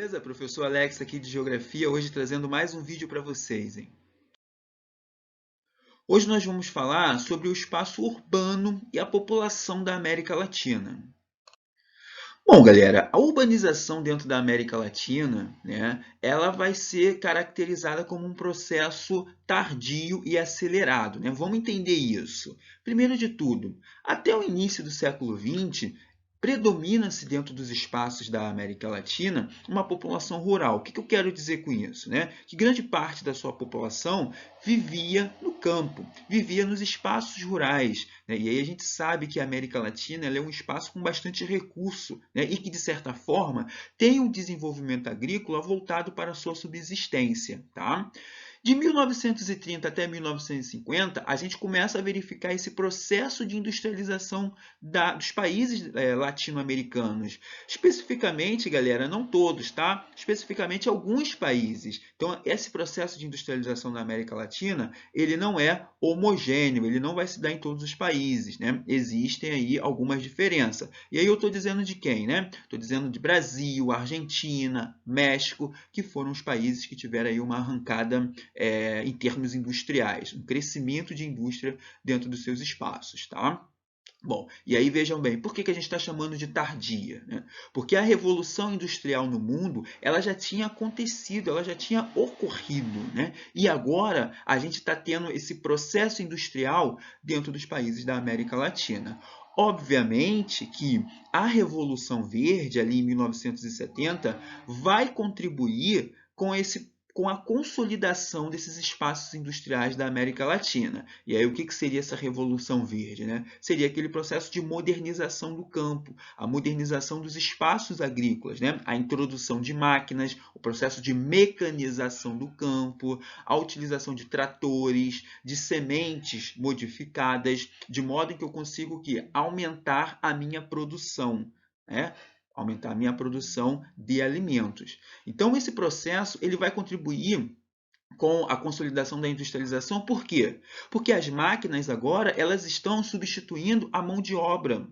Beleza? Professor Alex aqui de Geografia, hoje trazendo mais um vídeo para vocês, hein? Hoje nós vamos falar sobre o espaço urbano e a população da América Latina. Bom, galera, a urbanização dentro da América Latina, né, ela vai ser caracterizada como um processo tardio e acelerado, né? Vamos entender isso. Primeiro de tudo, até o início do século XX, predomina-se dentro dos espaços da América Latina uma população rural. O que eu quero dizer com isso, né? Que grande parte da sua população vivia no campo, vivia nos espaços rurais, né? E aí a gente sabe que a América Latina ela é um espaço com bastante recurso, né? E que, de certa forma, tem um desenvolvimento agrícola voltado para a sua subsistência. Tá? De 1930 até 1950, a gente começa a verificar esse processo de industrialização dos países latino-americanos. Especificamente, galera, não todos, tá? Especificamente alguns países. Então, esse processo de industrialização na América Latina, ele não é homogêneo, ele não vai se dar em todos os países, né? Existem aí algumas diferenças. E aí eu estou dizendo de quem, né? Estou dizendo de Brasil, Argentina, México, que foram os países que tiveram aí uma arrancada em termos industriais, um crescimento de indústria dentro dos seus espaços, tá? Bom, e aí vejam bem, por que a gente está chamando de tardia? Né? Porque a revolução industrial no mundo, ela já tinha acontecido, ela já tinha ocorrido, né? E agora a gente está tendo esse processo industrial dentro dos países da América Latina. Obviamente que a Revolução Verde, ali em 1970, vai contribuir com a consolidação desses espaços industriais da América Latina. E aí o que seria essa Revolução Verde, né? Seria aquele processo de modernização do campo, a modernização dos espaços agrícolas, né? A introdução de máquinas, o processo de mecanização do campo, a utilização de tratores, de sementes modificadas, de modo que eu consigo aumentar a minha produção, né? Aumentar a minha produção de alimentos. Então, esse processo ele vai contribuir com a consolidação da industrialização. Por quê? Porque as máquinas agora elas estão substituindo a mão de obra.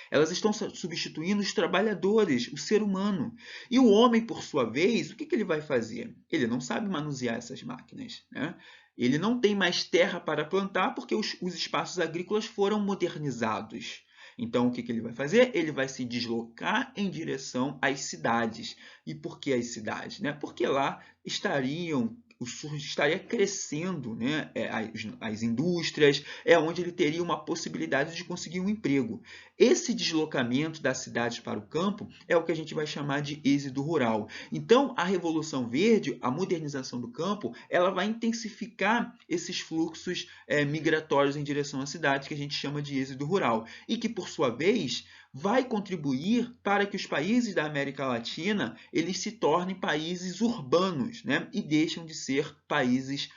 Elas estão substituindo os trabalhadores, o ser humano. E o homem, por sua vez, o que ele vai fazer? Ele não sabe manusear essas máquinas, né? Ele não tem mais terra para plantar porque os espaços agrícolas foram modernizados. Então, o que ele vai fazer? Ele vai se deslocar em direção às cidades. E por que as cidades? Né? Porque lá estaria crescendo, né, as indústrias, é onde ele teria uma possibilidade de conseguir um emprego. Esse deslocamento das cidades para o campo é o que a gente vai chamar de êxodo rural. Então, a Revolução Verde, a modernização do campo, ela vai intensificar esses fluxos migratórios em direção às cidades, que a gente chama de êxodo rural, e que, por sua vez, vai contribuir para que os países da América Latina eles se tornem países urbanos, né? E deixam de ser países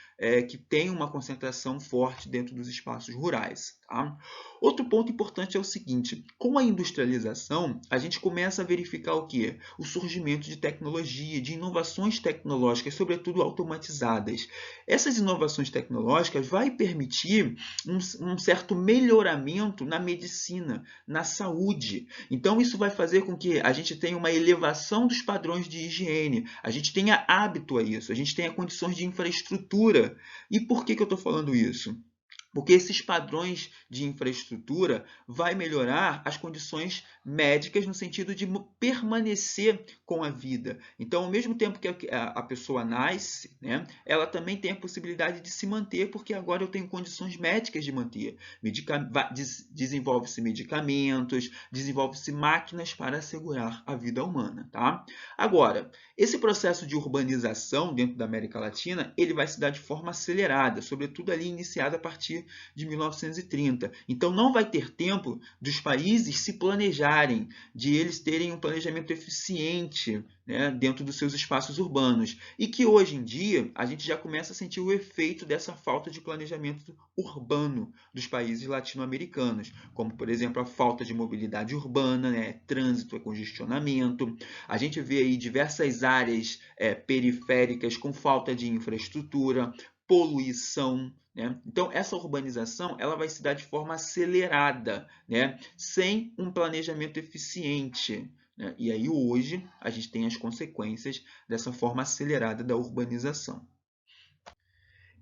que têm uma concentração forte dentro dos espaços rurais. Tá? Outro ponto importante é o seguinte, com a industrialização, a gente começa a verificar o quê? O surgimento de tecnologia, de inovações tecnológicas, sobretudo automatizadas. Essas inovações tecnológicas vão permitir um certo melhoramento na medicina, na saúde. Então, isso vai fazer com que a gente tenha uma elevação dos padrões de higiene, a gente tenha hábito a isso, a gente tenha condições de infraestrutura. E por que eu estou falando isso? Porque esses padrões de infraestrutura vai melhorar as condições médicas no sentido de permanecer com a vida. Então, ao mesmo tempo que a pessoa nasce, né, ela também tem a possibilidade de se manter, porque agora eu tenho condições médicas de manter. Desenvolve-se medicamentos, desenvolve-se máquinas para assegurar a vida humana. Tá? Agora, esse processo de urbanização dentro da América Latina, ele vai se dar de forma acelerada, sobretudo ali iniciada a partir de 1930. Então, não vai ter tempo dos países se planejarem, de eles terem um planejamento eficiente, né, dentro dos seus espaços urbanos. E que hoje em dia a gente já começa a sentir o efeito dessa falta de planejamento urbano dos países latino-americanos, como, por exemplo, a falta de mobilidade urbana, né, trânsito, congestionamento. A gente vê aí diversas áreas periféricas com falta de infraestrutura, poluição. Né? Então, essa urbanização ela vai se dar de forma acelerada, né? Sem um planejamento eficiente. né? E aí hoje a gente tem as consequências dessa forma acelerada da urbanização.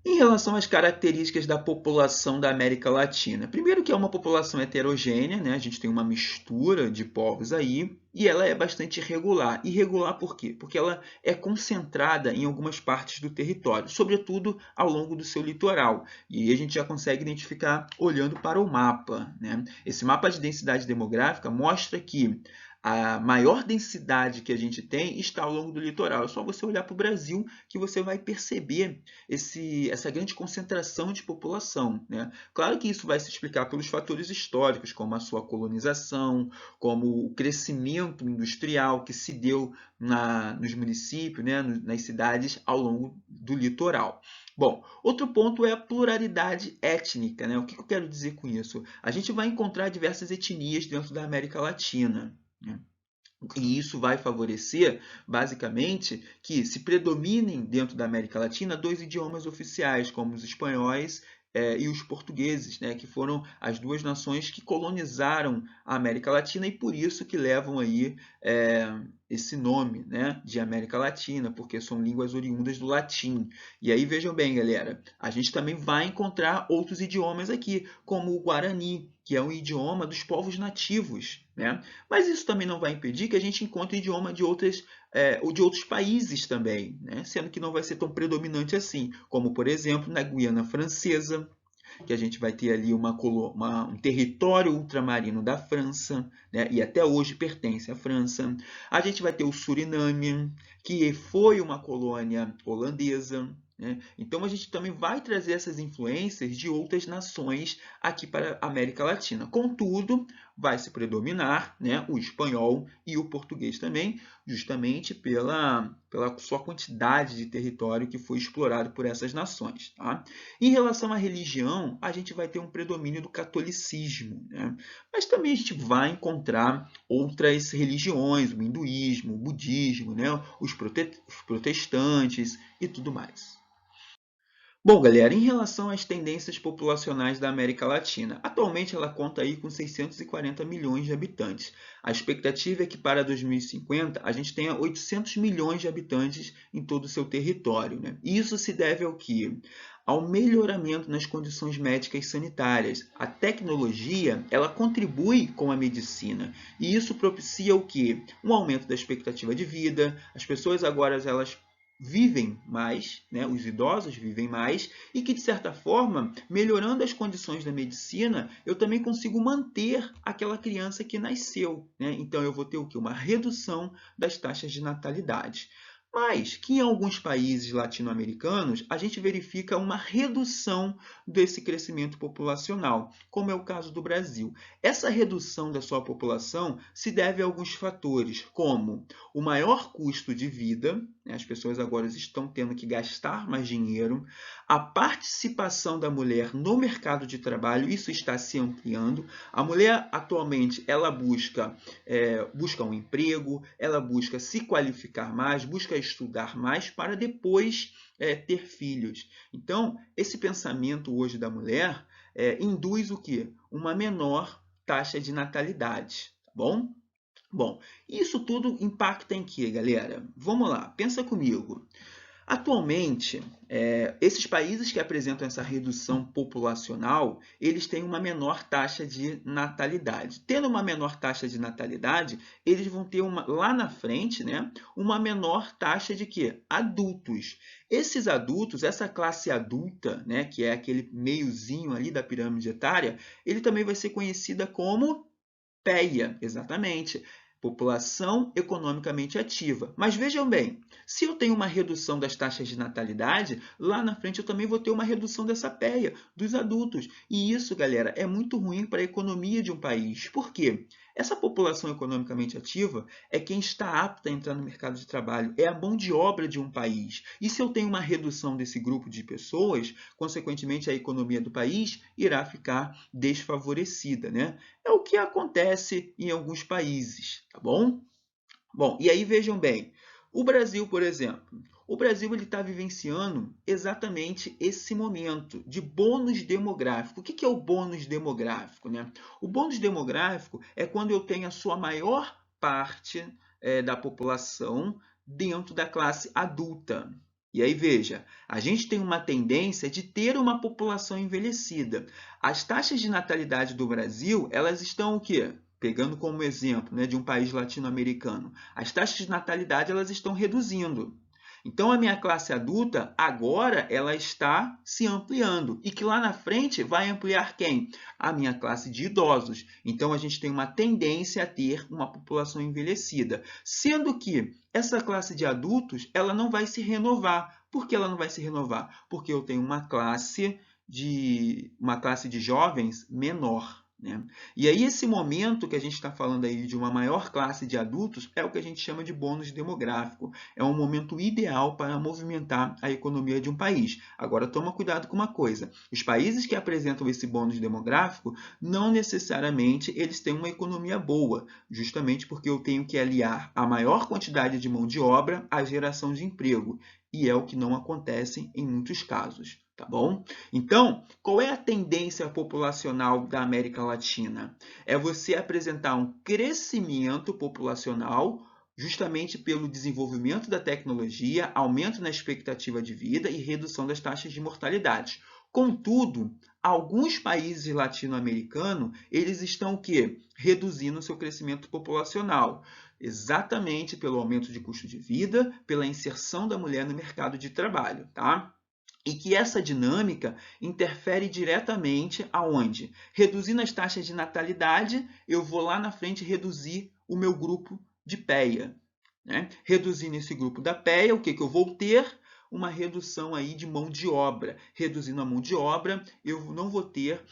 Em relação às características da população da América Latina, primeiro que é uma população heterogênea, né? A gente tem uma mistura de povos aí, e ela é bastante irregular. Irregular por quê? Porque ela é concentrada em algumas partes do território, sobretudo ao longo do seu litoral. E aí a gente já consegue identificar olhando para o mapa, né? Esse mapa de densidade demográfica mostra que a maior densidade que a gente tem está ao longo do litoral. É só você olhar para o Brasil que você vai perceber essa grande concentração de população, né? Claro que isso vai se explicar pelos fatores históricos, como a sua colonização, como o crescimento industrial que se deu nos municípios, né, nas cidades ao longo do litoral. Bom, outro ponto é a pluralidade étnica, né? O que eu quero dizer com isso? A gente vai encontrar diversas etnias dentro da América Latina, né? E isso vai favorecer, basicamente, que se predominem dentro da América Latina dois idiomas oficiais, como os espanhóis e os portugueses, né, que foram as duas nações que colonizaram a América Latina e por isso que levam aí esse nome, né, de América Latina, porque são línguas oriundas do latim. E aí vejam bem, galera, a gente também vai encontrar outros idiomas aqui, como o Guarani, que é um idioma dos povos nativos, né? Mas isso também não vai impedir que a gente encontre idioma de outros países também, né? Sendo que não vai ser tão predominante assim, como por exemplo na Guiana Francesa, que a gente vai ter ali um território ultramarino da França, né? E até hoje pertence à França. A gente vai ter o Suriname, que foi uma colônia holandesa, né? Então a gente também vai trazer essas influências de outras nações aqui para a América Latina. Contudo, vai se predominar, né, o espanhol e o português também, justamente pela sua quantidade de território que foi explorado por essas nações. Tá? Em relação à religião, a gente vai ter um predomínio do catolicismo, né? Mas também a gente vai encontrar outras religiões, o hinduísmo, o budismo, né? Os protestantes e tudo mais. Bom, galera, em relação às tendências populacionais da América Latina, atualmente ela conta aí com 640 milhões de habitantes. A expectativa é que para 2050 a gente tenha 800 milhões de habitantes em todo o seu território, né? E isso se deve ao quê? Ao melhoramento nas condições médicas e sanitárias. A tecnologia, ela contribui com a medicina, e isso propicia o quê? Um aumento da expectativa de vida. As pessoas agora elas vivem mais, né? Os idosos vivem mais e que, de certa forma, melhorando as condições da medicina, eu também consigo manter aquela criança que nasceu, né? Então, eu vou ter o quê? Uma redução das taxas de natalidade. Mas que em alguns países latino-americanos a gente verifica uma redução desse crescimento populacional, como é o caso do Brasil. Essa redução da sua população se deve a alguns fatores, como o maior custo de vida, né? As pessoas agora estão tendo que gastar mais dinheiro, a participação da mulher no mercado de trabalho, isso está se ampliando. A mulher atualmente ela busca um emprego, ela busca se qualificar mais, busca estudar mais para depois ter filhos. Então, esse pensamento hoje da mulher induz o quê? Uma menor taxa de natalidade, tá bom? Bom, isso tudo impacta em quê, galera? Vamos lá, pensa comigo. Atualmente, esses países que apresentam essa redução populacional, eles têm uma menor taxa de natalidade. Tendo uma menor taxa de natalidade, eles vão ter lá na frente, né, uma menor taxa de quê? Adultos. Esses adultos, essa classe adulta, né, que é aquele meiozinho ali da pirâmide etária, ele também vai ser conhecida como PEA, exatamente. População economicamente ativa. Mas vejam bem, se eu tenho uma redução das taxas de natalidade, lá na frente eu também vou ter uma redução dessa PEA, dos adultos. E isso, galera, é muito ruim para a economia de um país. Por quê? Essa população economicamente ativa é quem está apta a entrar no mercado de trabalho, é a mão de obra de um país. E se eu tenho uma redução desse grupo de pessoas, consequentemente a economia do país irá ficar desfavorecida, né? É o que acontece em alguns países, tá bom? Bom, e aí vejam bem, o Brasil, por exemplo, o Brasil está vivenciando exatamente esse momento de bônus demográfico. O que é o bônus demográfico, né? O bônus demográfico é quando eu tenho a sua maior parte da população dentro da classe adulta. E aí, veja, a gente tem uma tendência de ter uma população envelhecida. As taxas de natalidade do Brasil, elas estão o quê? Pegando como exemplo, né, de um país latino-americano, as taxas de natalidade elas estão reduzindo. Então, a minha classe adulta, agora, ela está se ampliando. E que lá na frente vai ampliar quem? A minha classe de idosos. Então, a gente tem uma tendência a ter uma população envelhecida. Sendo que essa classe de adultos, ela não vai se renovar. Por que ela não vai se renovar? Porque eu tenho uma classe de jovens menor. Né? E aí, esse momento que a gente está falando aí de uma maior classe de adultos é o que a gente chama de bônus demográfico. É um momento ideal para movimentar a economia de um país. Agora, toma cuidado com uma coisa. Os países que apresentam esse bônus demográfico, não necessariamente eles têm uma economia boa, justamente porque eu tenho que aliar a maior quantidade de mão de obra à geração de emprego. E é o que não acontece em muitos casos. Tá bom? Então, qual é a tendência populacional da América Latina? É você apresentar um crescimento populacional justamente pelo desenvolvimento da tecnologia, aumento na expectativa de vida e redução das taxas de mortalidade. Contudo, alguns países latino-americanos, eles estão o quê? Reduzindo o seu crescimento populacional, exatamente pelo aumento de custo de vida, pela inserção da mulher no mercado de trabalho, tá? E que essa dinâmica interfere diretamente aonde? Reduzindo as taxas de natalidade, eu vou lá na frente reduzir o meu grupo de PEA. Né? Reduzindo esse grupo da PEA, o que eu vou ter? Uma redução aí de mão de obra. Reduzindo a mão de obra, eu não vou ter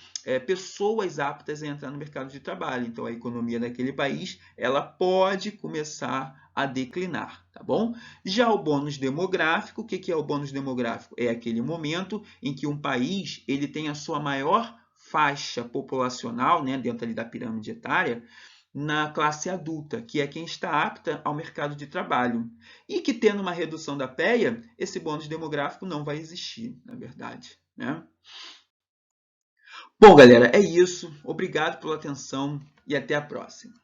pessoas aptas a entrar no mercado de trabalho. Então, a economia daquele país ela pode começar a declinar, tá bom? Já o bônus demográfico, o que é o bônus demográfico? É aquele momento em que um país ele tem a sua maior faixa populacional, né, dentro ali da pirâmide etária, na classe adulta, que é quem está apta ao mercado de trabalho. E que tendo uma redução da PEA, esse bônus demográfico não vai existir, na verdade. Né? Bom, galera, é isso. Obrigado pela atenção e até a próxima.